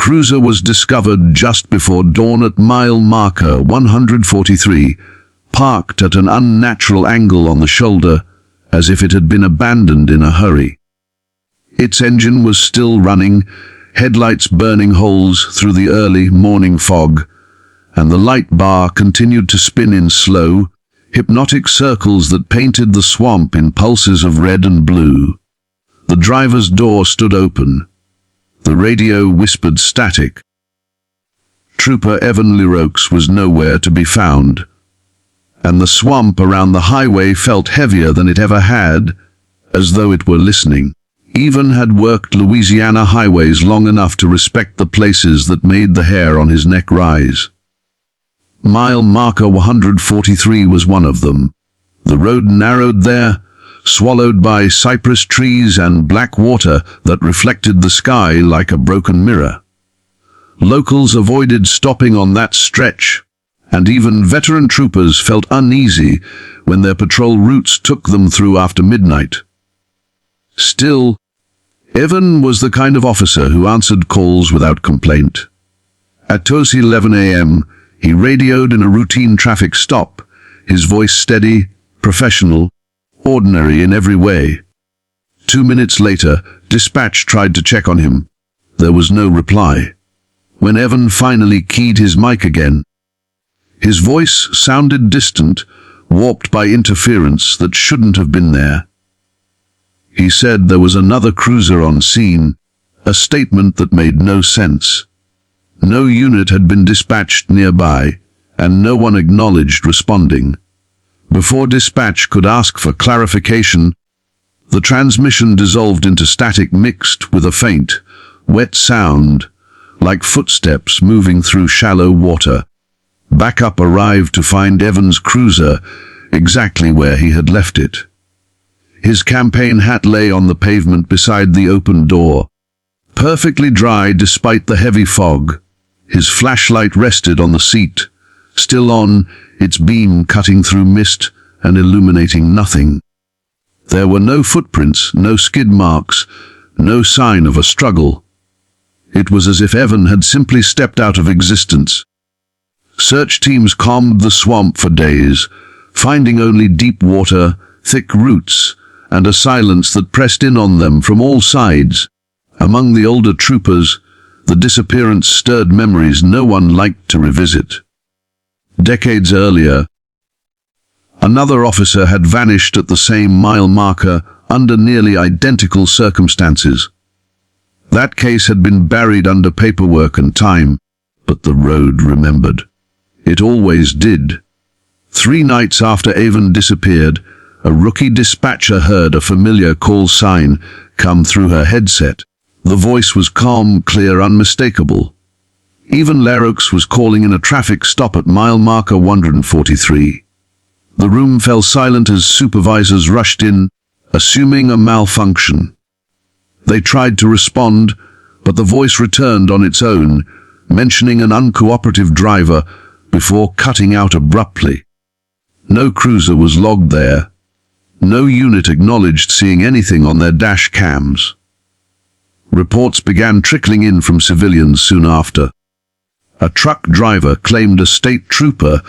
cruiser was discovered just before dawn at mile marker 143, parked at an unnatural angle on the shoulder, as if it had been abandoned in a hurry. Its engine was still running, headlights burning holes through the early morning fog, and the light bar continued to spin in slow, hypnotic circles that painted the swamp in pulses of red and blue. The driver's door stood open. The radio whispered static. Trooper Evan Leroux was nowhere to be found, and the swamp around the highway felt heavier than it ever had, as though it were listening. Evan had worked Louisiana highways long enough to respect the places that made the hair on his neck rise. Mile marker 143 was one of them. The road narrowed there, swallowed by cypress trees and black water that reflected the sky like a broken mirror. Locals avoided stopping on that stretch, and even veteran troopers felt uneasy when their patrol routes took them through after midnight. Still, Evan was the kind of officer who answered calls without complaint. At 2:11 a.m., he radioed in a routine traffic stop, his voice steady, professional, ordinary in every way. 2 minutes later, dispatch tried to check on him. There was no reply. When Evan finally keyed his mic again, his voice sounded distant, warped by interference that shouldn't have been there. He said there was another cruiser on scene, a statement that made no sense. No unit had been dispatched nearby, and no one acknowledged responding. Before dispatch could ask for clarification, the transmission dissolved into static mixed with a faint, wet sound, like footsteps moving through shallow water. Backup arrived to find Evan's cruiser exactly where he had left it. His campaign hat lay on the pavement beside the open door, perfectly dry despite the heavy fog. His flashlight rested on the seat, still on, its beam cutting through mist and illuminating nothing. There were no footprints, no skid marks, no sign of a struggle. It was as if Evan had simply stepped out of existence. Search teams combed the swamp for days, finding only deep water, thick roots, and a silence that pressed in on them from all sides. Among the older troopers, the disappearance stirred memories no one liked to revisit. Decades earlier, another officer had vanished at the same mile marker under nearly identical circumstances. That case had been buried under paperwork and time, but the road remembered. It always did. 3 nights after Evan disappeared, a rookie dispatcher heard a familiar call sign come through her headset. The voice was calm, clear, unmistakable. Even Leroux was calling in a traffic stop at mile marker 143. The room fell silent as supervisors rushed in, assuming a malfunction. They tried to respond, but the voice returned on its own, mentioning an uncooperative driver before cutting out abruptly. No cruiser was logged there. No unit acknowledged seeing anything on their dash cams. Reports began trickling in from civilians soon after. A truck driver claimed a state trooper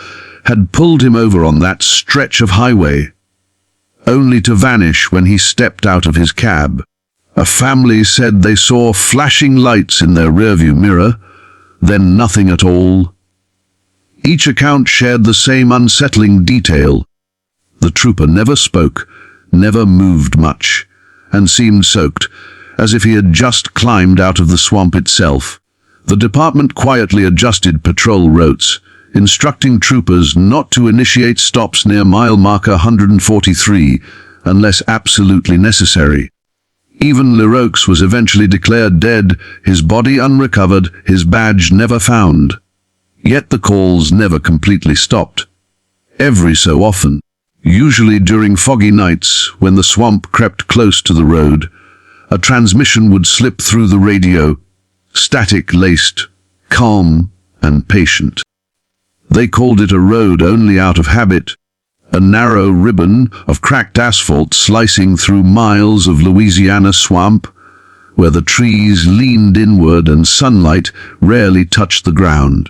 had pulled him over on that stretch of highway, only to vanish when he stepped out of his cab. A family said they saw flashing lights in their rearview mirror, then nothing at all. Each account shared the same unsettling detail. The trooper never spoke, never moved much, and seemed soaked, as if he had just climbed out of the swamp itself. The department quietly adjusted patrol routes, instructing troopers not to initiate stops near mile marker 143 unless absolutely necessary. Even Leroux was eventually declared dead, his body unrecovered, his badge never found. Yet the calls never completely stopped. Every so often, usually during foggy nights when the swamp crept close to the road, a transmission would slip through the radio, static-laced, calm and patient. They called it a road only out of habit, a narrow ribbon of cracked asphalt slicing through miles of Louisiana swamp, where the trees leaned inward and sunlight rarely touched the ground.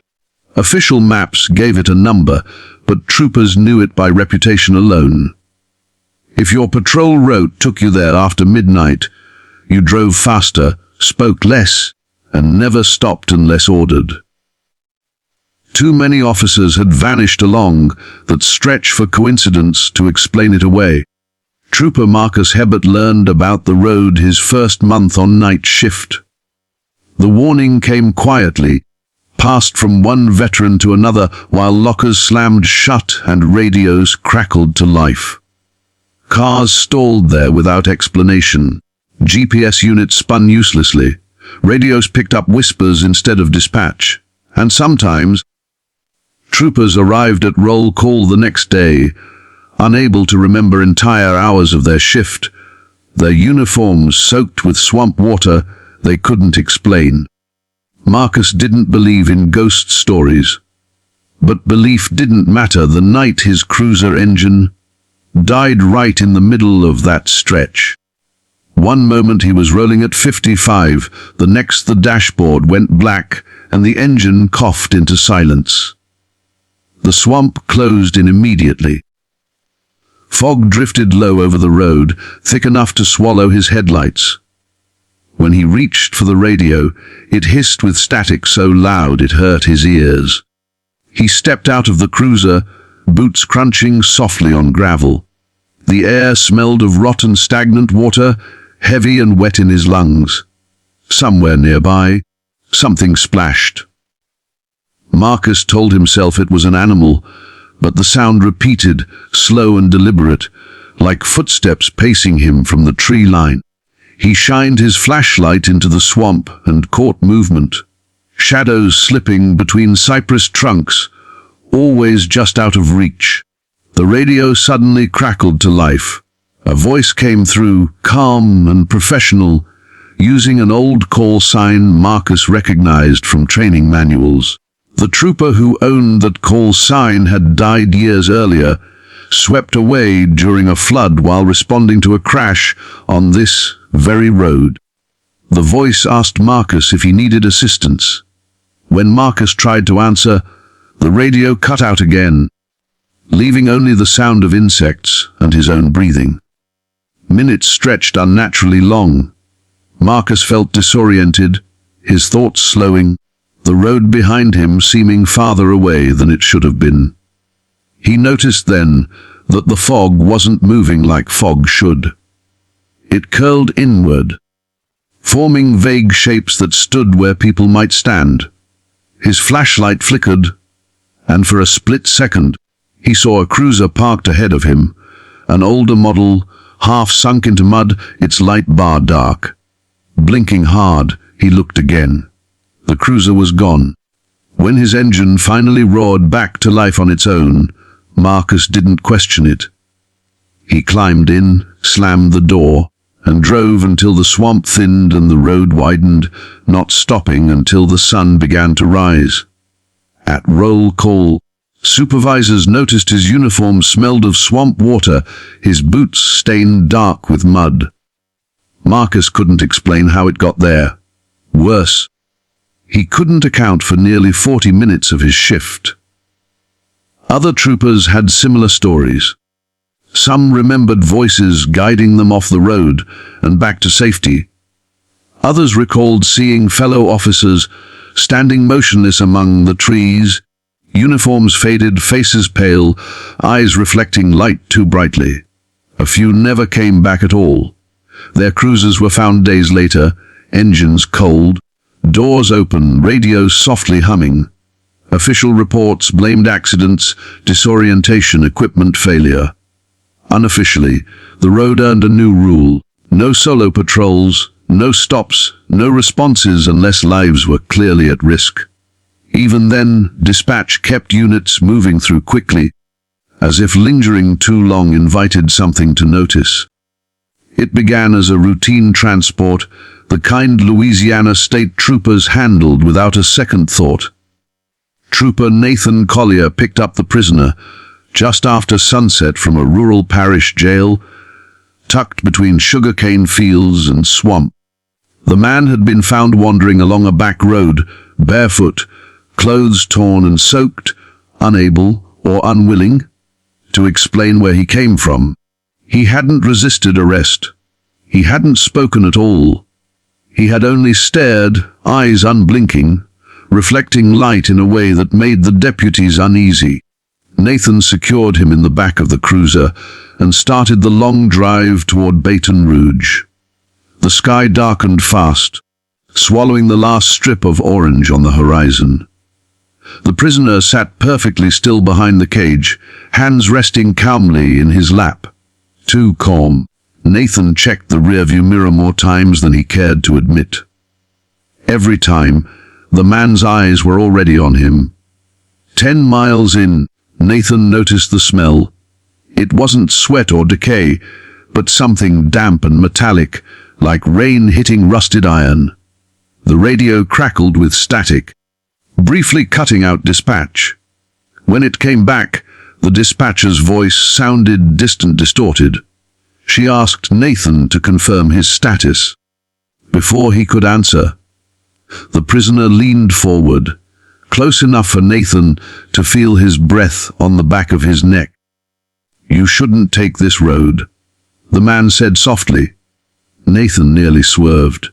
Official maps gave it a number, but troopers knew it by reputation alone. If your patrol route took you there after midnight, you drove faster, spoke less, and never stopped unless ordered. Too many officers had vanished along that stretch for coincidence to explain it away. Trooper Marcus Hebert learned about the road his first month on night shift. The warning came quietly, passed from one veteran to another while lockers slammed shut and radios crackled to life. Cars stalled there without explanation. GPS units spun uselessly. Radios picked up whispers instead of dispatch. And sometimes, troopers arrived at roll call the next day, unable to remember entire hours of their shift, their uniforms soaked with swamp water they couldn't explain. Marcus didn't believe in ghost stories, but belief didn't matter the night his cruiser engine died right in the middle of that stretch. One moment he was rolling at 55, the next the dashboard went black and the engine coughed into silence. The swamp closed in immediately. Fog drifted low over the road, thick enough to swallow his headlights. When he reached for the radio, it hissed with static so loud it hurt his ears. He stepped out of the cruiser, boots crunching softly on gravel. The air smelled of rotten stagnant water, heavy and wet in his lungs. Somewhere nearby, something splashed. Marcus told himself it was an animal, but the sound repeated, slow and deliberate, like footsteps pacing him from the tree line. He shined his flashlight into the swamp and caught movement. Shadows slipping between cypress trunks, always just out of reach. The radio suddenly crackled to life. A voice came through, calm and professional, using an old call sign Marcus recognized from training manuals. The trooper who owned that call sign had died years earlier, swept away during a flood while responding to a crash on this very road. The voice asked Marcus if he needed assistance. When Marcus tried to answer, the radio cut out again, leaving only the sound of insects and his own breathing. Minutes stretched unnaturally long. Marcus felt disoriented, his thoughts slowing, the road behind him seeming farther away than it should have been. He noticed then that the fog wasn't moving like fog should. It curled inward, forming vague shapes that stood where people might stand. His flashlight flickered, and for a split second, he saw a cruiser parked ahead of him, an older model, half sunk into mud, its light bar dark. Blinking hard, he looked again. The cruiser was gone. When his engine finally roared back to life on its own, Marcus didn't question it. He climbed in, slammed the door, and drove until the swamp thinned and the road widened, not stopping until the sun began to rise. At roll call, supervisors noticed his uniform smelled of swamp water, his boots stained dark with mud. Marcus couldn't explain how it got there. Worse, he couldn't account for nearly 40 minutes of his shift. Other troopers had similar stories. Some remembered voices guiding them off the road and back to safety. Others recalled seeing fellow officers standing motionless among the trees, uniforms faded, faces pale, eyes reflecting light too brightly. A few never came back at all. Their cruisers were found days later, engines cold, doors open, radios softly humming. Official reports blamed accidents, disorientation, equipment failure. Unofficially, the road earned a new rule: no solo patrols, no stops, no responses unless lives were clearly at risk. Even then, dispatch kept units moving through quickly, as if lingering too long invited something to notice. It began as a routine transport, the kind Louisiana state troopers handled without a second thought. Trooper Nathan Collier picked up the prisoner just after sunset from a rural parish jail, tucked between sugarcane fields and swamp. The man had been found wandering along a back road, barefoot, clothes torn and soaked, unable or unwilling to explain where he came from. He hadn't resisted arrest. He hadn't spoken at all. He had only stared, eyes unblinking, reflecting light in a way that made the deputies uneasy. Nathan secured him in the back of the cruiser and started the long drive toward Baton Rouge. The sky darkened fast, swallowing the last strip of orange on the horizon. The prisoner sat perfectly still behind the cage, hands resting calmly in his lap. Too calm. Nathan checked the rearview mirror more times than he cared to admit. Every time, the man's eyes were already on him. 10 miles in, Nathan noticed the smell. It wasn't sweat or decay, but something damp and metallic, like rain hitting rusted iron. The radio crackled with static, briefly cutting out dispatch. When it came back, the dispatcher's voice sounded distant, distorted. She asked Nathan to confirm his status. Before he could answer, the prisoner leaned forward, close enough for Nathan to feel his breath on the back of his neck. "You shouldn't take this road," the man said softly. Nathan nearly swerved.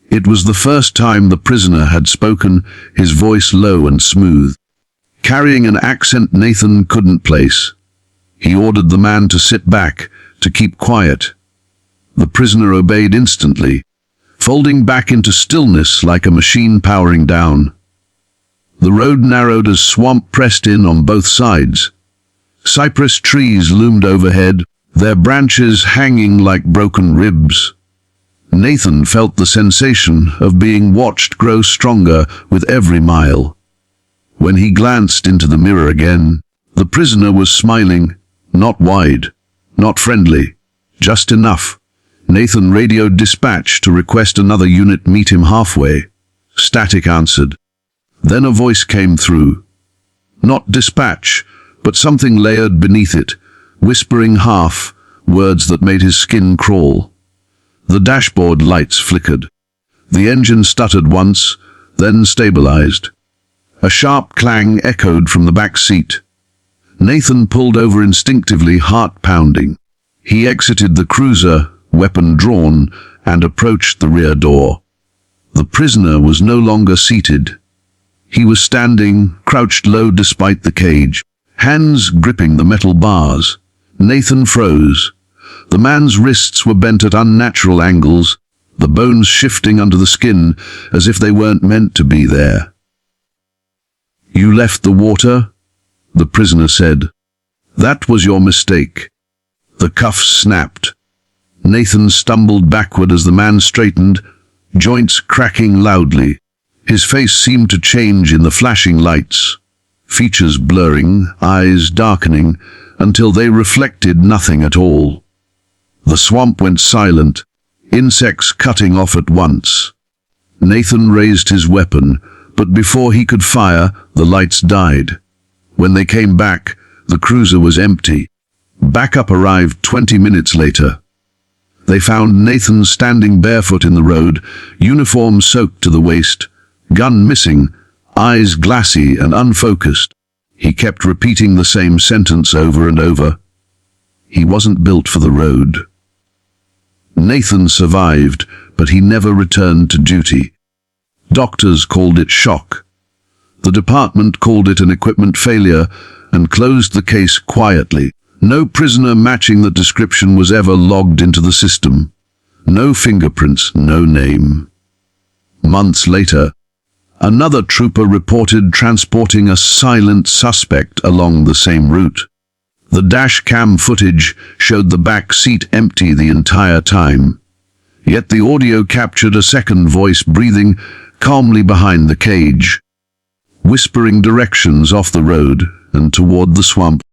It was the first time the prisoner had spoken, his voice low and smooth, carrying an accent Nathan couldn't place. He ordered the man to sit back, to keep quiet. The prisoner obeyed instantly, folding back into stillness like a machine powering down. The road narrowed as swamp pressed in on both sides. Cypress trees loomed overhead, their branches hanging like broken ribs. Nathan felt the sensation of being watched grow stronger with every mile. When he glanced into the mirror again, the prisoner was smiling, not wide, not friendly, just enough. Nathan radioed dispatch to request another unit meet him halfway. Static answered. Then a voice came through. Not dispatch, but something layered beneath it, whispering half, words that made his skin crawl. The dashboard lights flickered. The engine stuttered once, then stabilized. A sharp clang echoed from the back seat. Nathan pulled over instinctively, heart pounding. He exited the cruiser, weapon drawn, and approached the rear door. The prisoner was no longer seated. He was standing, crouched low despite the cage, hands gripping the metal bars. Nathan froze. The man's wrists were bent at unnatural angles, the bones shifting under the skin as if they weren't meant to be there. "You left the water?" the prisoner said. "That was your mistake." The cuffs snapped. Nathan stumbled backward as the man straightened, joints cracking loudly. His face seemed to change in the flashing lights, features blurring, eyes darkening, until they reflected nothing at all. The swamp went silent, insects cutting off at once. Nathan raised his weapon, but before he could fire, the lights died. When they came back, the cruiser was empty. Backup arrived 20 minutes later. They found Nathan standing barefoot in the road, uniform soaked to the waist, gun missing, eyes glassy and unfocused. He kept repeating the same sentence over and over. He wasn't built for the road. Nathan survived, but he never returned to duty. Doctors called it shock. The department called it an equipment failure and closed the case quietly. No prisoner matching the description was ever logged into the system. No fingerprints, no name. Months later, another trooper reported transporting a silent suspect along the same route. The dash cam footage showed the back seat empty the entire time. Yet the audio captured a second voice breathing calmly behind the cage, whispering directions off the road and toward the swamp.